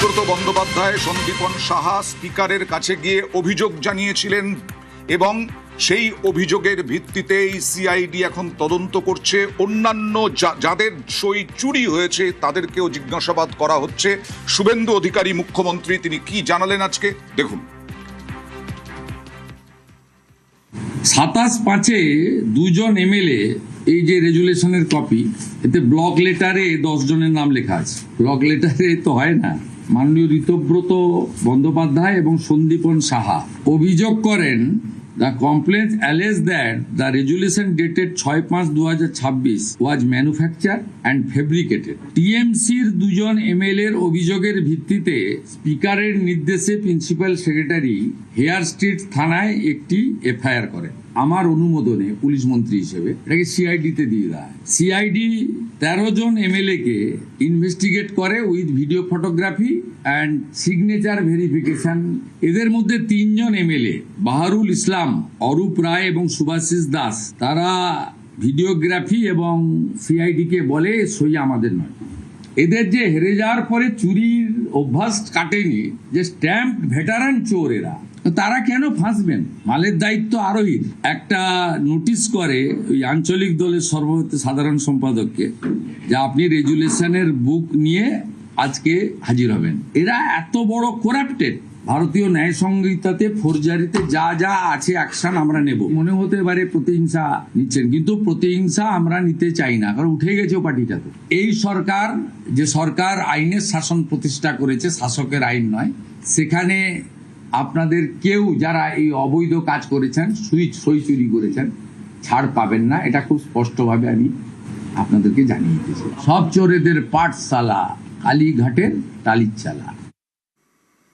সুব্রত বন্দ্যোপাধ্যায় সন্দীপন সাহা স্পিকারের কাছে গিয়ে অভিযোগ জানিয়েছিলেন এবং সেই অভিযোগের ভিত্তিতেই সিআইডি এখন তদন্ত করছে। অন্যান্য যাদের সই চুরি হয়েছে তাদেরকেও জিজ্ঞাসাবাদ করা হচ্ছে। শুভেন্দু অধিকারী মুখ্যমন্ত্রী তিনি কি জানালেন আজকে দেখুন। 27/5 দুজন এমএলএ এই যে রেজুলেশনের কপি, এতে ব্লক লেটারে 10 জনের নাম লেখা আছে। ব্লক লেটারে তো হয় না। মাননীয় ঋতব্রত বন্দ্যোপাধ্যায় এবং সন্দীপন সাহা অভিযোগ করেন, the complaint alleges that the resolution dated 6/5/2026 was manufactured and fabricated. টিএমসির দুজন এমএলএর অভিযোগের ভিত্তিতে স্পিকারের নির্দেশে প্রিন্সিপাল সেক্রেটারি হেয়ার স্ট্রিট থানায় একটি এফআইআর করে। আমার অনুমোদনে পুলিশ মন্ত্রী হিসেবে এটাকে সিআইডিতে দিয়ে দেয়। সিআইডি 13 জন এমএলএ কে ইনভেস্টিগেট করে with video photography and signature verification. এদের মধ্যে 3 জন এমএলএ বাহারুল ইসলাম, অরূপ রায় এবং সুভাষিস দাস, তারা ভিডিওগ্রাফি এবং সিআইডি কে বলে সই আমাদের নয়। এদের যে হেরে যাওয়ার পরে চুরির অভ্যাস কাটেনি, যে স্ট্যাম্প ভেটারান চোর এরা, তারা কেন ফাঁসবেন? মালের দায়িত্ব আরোহীর। একটা নোটিশ করে ওই আঞ্চলিক দলের সর্বভারতীয় সাধারণ সম্পাদককে যে আপনি রেজুলেশনের বুক নিয়ে আজকে হাজির হবেন। এরা এত বড় করাপ্টেড। ভারতীয় ন্যায় সংহিতাতে ফোরজারিতে যা যা আছে অ্যাকশন আমরা নেব। মনে হতে পারে প্রতিহিংসা নিচ্ছেন, কিন্তু প্রতিহিংসা আমরা নিতে চাই না, কারণ উঠে গেছে পার্টিটাতে। এই সরকার, যে সরকার আইনের শাসন প্রতিষ্ঠা করেছে, শাসকের আইন নয়, সেখানে আপনাদের কেউ যারা এই অবৈধ কাজ করেছেন, সই চুরি করেছেন, ছাড় পাবেন না। এটা খুব স্পষ্টভাবে আমি আপনাদেরকে জানিয়ে দিয়েছি। সব চোরেদের পাঠশালা কালীঘাটের টালির চালা।